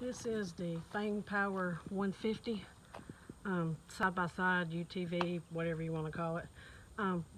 This is the Fangpower 150, side-by-side UTV, whatever you want to call it.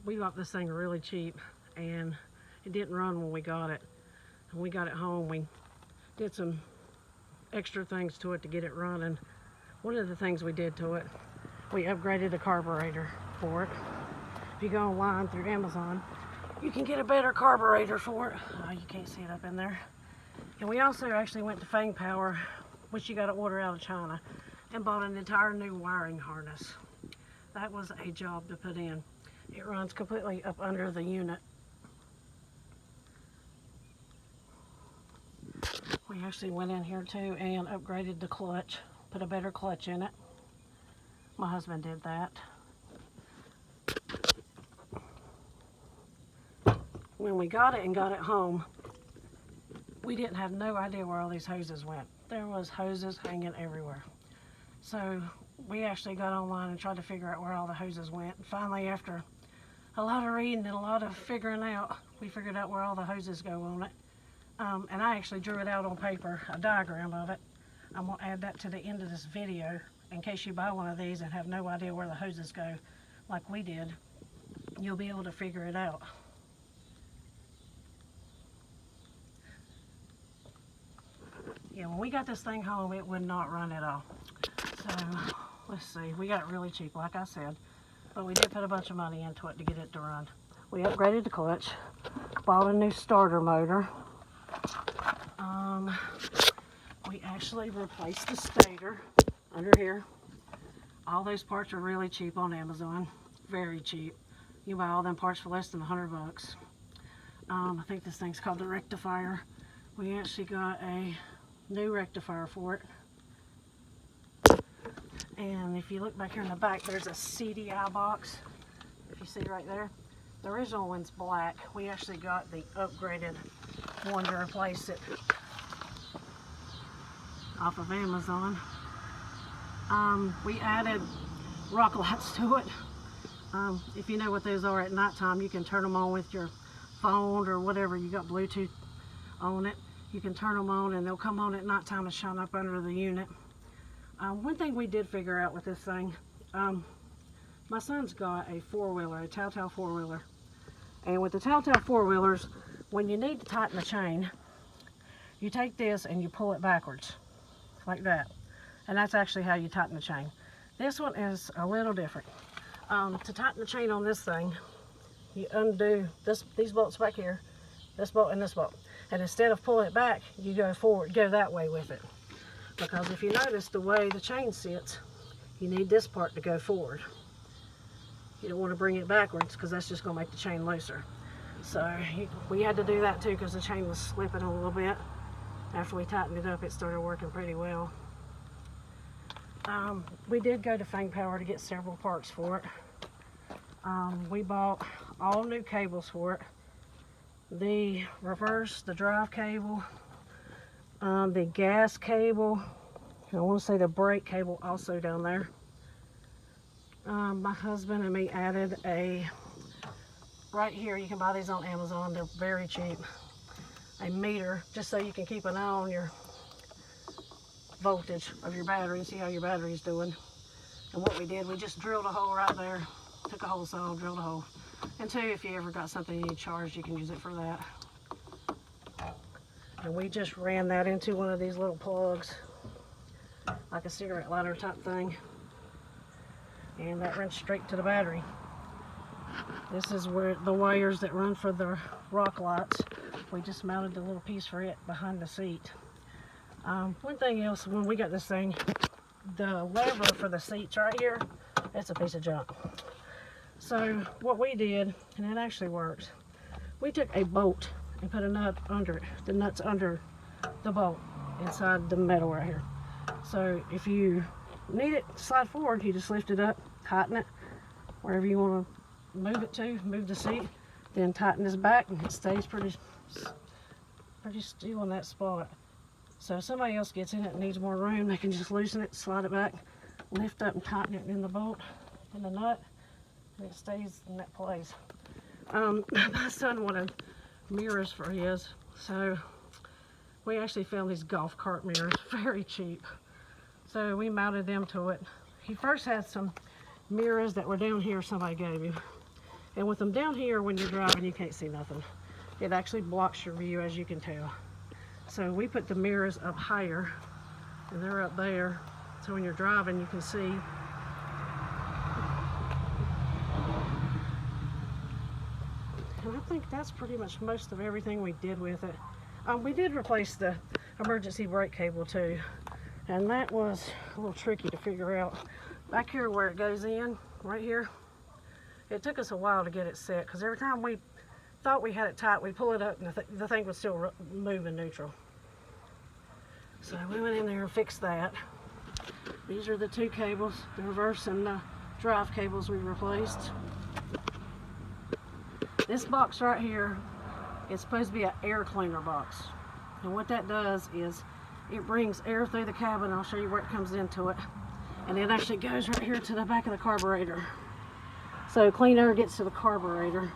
We got this thing really cheap, and it didn't run when we got it. When we got it home, we did some extra things to it to get it running. One of the things we did to it, we upgraded the carburetor for it. If you go online through Amazon, you can get a better carburetor for it. Oh, you can't see it up in there. And we also actually went to Fangpower, which you got to order out of China, and bought an entire new wiring harness. That was a job to put in. It runs completely up under the unit. We actually went in here too and upgraded the clutch, put a better clutch in it. My husband did that. When we got it and got it home, we didn't have no idea where all these hoses went. There was hoses hanging everywhere. So we actually got online and tried to figure out where all the hoses went. And finally, after a lot of reading and a lot of figuring out, we figured out where all the hoses go on it. And I actually drew it out on paper, a diagram of it. I'm gonna add that to the end of this video in case you buy one of these and have no idea where the hoses go like we did. You'll be able to figure it out. Yeah, when we got this thing home, it would not run at all. So, let's see, we got it really cheap, like I said, but we did put a bunch of money into it to get it to run. We upgraded the clutch, bought a new starter motor. We actually replaced the stator under here. All those parts are really cheap on Amazon, very cheap. You buy all them parts for less than 100 bucks. I think this thing's called the rectifier. We actually got a new rectifier for it. And if you look back here in the back, there's a CDI box. If you see right there, the original one's black. We actually got the upgraded one to replace it off of Amazon. We added rock lights to it. If you know what those are at nighttime, you can turn them on with your phone or whatever. You got Bluetooth on it. You can turn them on and they'll come on at nighttime and shine up under the unit. One thing we did figure out with this thing, my son's got a four-wheeler, a Telltale four-wheeler. And with the Telltale four-wheelers, when you need to tighten the chain, you take this and you pull it backwards, like that. And that's actually how you tighten the chain. This one is a little different. To tighten the chain on this thing, you undo these bolts back here, this bolt and this bolt. And instead of pulling it back, you go forward, go that way with it. Because if you notice the way the chain sits, you need this part to go forward. You don't want to bring it backwards because that's just going to make the chain looser. So we had to do that too because the chain was slipping a little bit. After we tightened it up, it started working pretty well. We did go to Fangpower to get several parts for it. We bought all new cables for it. The reverse, the drive cable, the gas cable, I want to say the brake cable also down there. My husband and me added right here, you can buy these on Amazon, they're very cheap, a meter, just so you can keep an eye on your voltage of your battery and see how your battery's doing. And what we did, we just drilled a hole right there, took a hole saw, drilled a hole. And two, if you ever got something you need charged, you can use it for that. And we just ran that into one of these little plugs, like a cigarette lighter type thing. And that runs straight to the battery. This is where the wires that run for the rock lights. We just mounted the little piece for it behind the seat. One thing else, when we got this thing, the lever for the seats right here, that's a piece of junk. So what we did, and it actually works, we took a bolt and put a nut under it. The nut's under the bolt inside the metal right here. So if you need it to slide forward, you just lift it up, tighten it wherever you want to move it to, move the seat, then tighten this back and it stays pretty still in that spot. So if somebody else gets in it and needs more room, they can just loosen it, slide it back, lift up and tighten it in the bolt and the nut, and it stays in that place. My son wanted mirrors for his, so We actually found these golf cart mirrors very cheap. So we mounted them to it. He first had some mirrors that were down here somebody gave you. And with them down here, when you're driving, you can't see nothing. It actually blocks your view, as you can tell. So we put the mirrors up higher, and they're up there. So when you're driving, you can see. And I think that's pretty much most of everything we did with it. We did replace the emergency brake cable too, and that was a little tricky to figure out. Back here where it goes in, right here, it took us a while to get it set, because every time we thought we had it tight, we pull it up and the thing would still move in neutral. So we went in there and fixed that. These are the two cables, the reverse and the drive cables we replaced. This box right here is supposed to be an air cleaner box. And what that does is it brings air through the cabin. I'll show you where it comes into it. And it actually goes right here to the back of the carburetor. So clean air gets to the carburetor.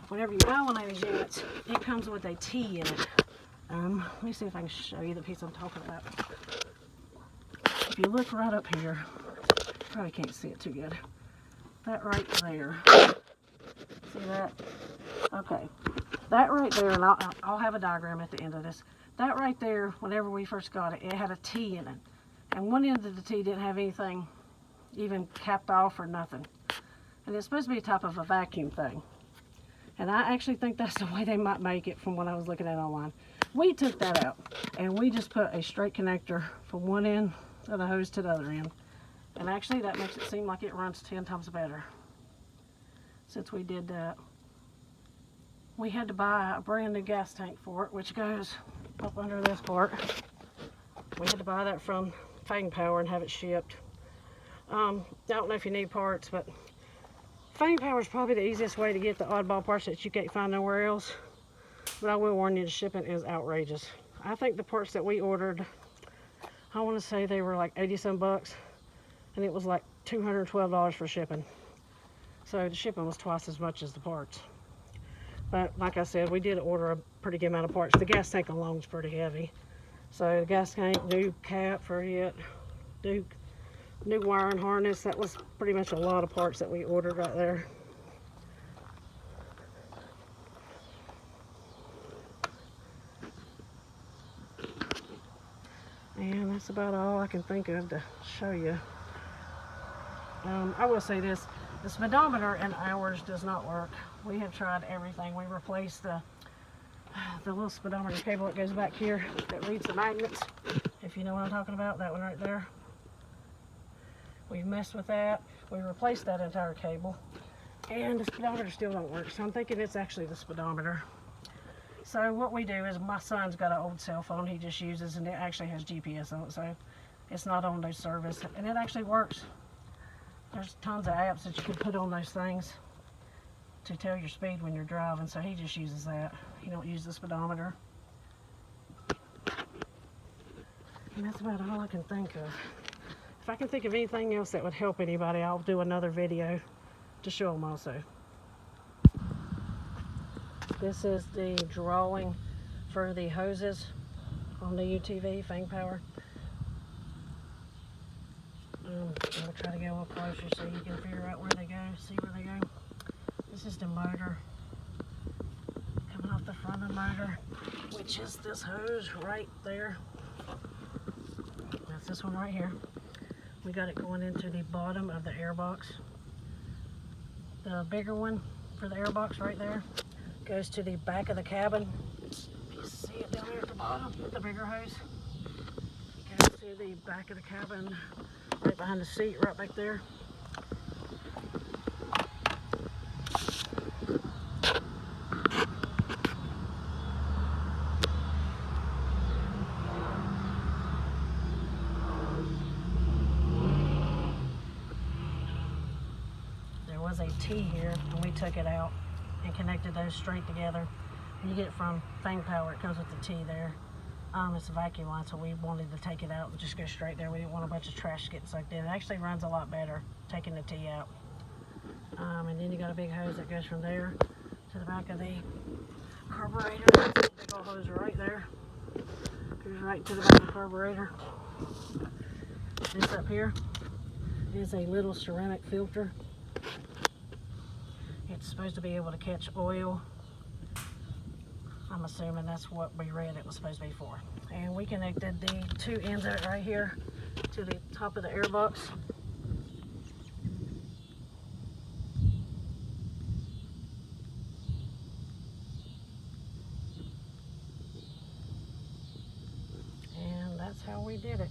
Whenever you buy one of these units, it comes with a T in it. Let me see if I can show you the piece I'm talking about. If you look right up here, probably can't see it too good. That right there. See that? Okay. That right there, and I'll have a diagram at the end of this. That right there, whenever we first got it, it had a T in it. And one end of the T didn't have anything even capped off or nothing. And it's supposed to be a type of a vacuum thing. And I actually think that's the way they might make it from what I was looking at online. We took that out, and we just put a straight connector from one end of the hose to the other end. And actually that makes it seem like it runs 10 times better. Since we did that, we had to buy a brand new gas tank for it, which goes up under this part. We had to buy that from Fangpower and have it shipped. I don't know if you need parts, but Fangpower is probably the easiest way to get the oddball parts that you can't find nowhere else. But I will warn you, the shipping is outrageous. I think the parts that we ordered, I want to say they were like 80-some bucks, and it was like $212 for shipping. So the shipping was twice as much as the parts. But like I said, we did order a pretty good amount of parts. The gas tank alone is pretty heavy. So the gas tank, new cap for it, new wiring harness. That was pretty much a lot of parts that we ordered right there. And that's about all I can think of to show you. I will say this, the speedometer in ours does not work. We have tried everything. We replaced the little speedometer cable that goes back here that reads the magnets, if you know what I'm talking about, that one right there. We've messed with that. We replaced that entire cable, and the speedometer still don't work, so I'm thinking it's actually the speedometer. So what we do is, my son's got an old cell phone he just uses, and it actually has GPS on it, so it's not on no service, and it actually works. There's tons of apps that you can put on those things to tell your speed when you're driving, so he just uses that. He don't use the speedometer. And that's about all I can think of. If I can think of anything else that would help anybody, I'll do another video to show them also. This is the drawing for the hoses on the UTV Fangpower. I'll try to get a little closer so you can figure out where they go, see where they go. This is the motor coming off the front of the motor, which is this hose right there. That's this one right here. We got it going into the bottom of the airbox. The bigger one for the airbox right there goes to the back of the cabin. You see it down there at the bottom with the bigger hose. It goes to the back of the cabin, right behind the seat, right back there. There was a T here, and we took it out and connected those straight together. And you get it from Fangpower, it comes with the T there. It's a vacuum line, so we wanted to take it out and just go straight there. We didn't want a bunch of trash getting sucked in. It actually runs a lot better taking the T out. And then you got a big hose that goes from there to the back of the carburetor. Big old hose right there. Goes right to the back of the carburetor. This up here is a little ceramic filter. It's supposed to be able to catch oil. I'm assuming that's what we read it was supposed to be for. And we connected the two ends of it right here to the top of the air box. And that's how we did it.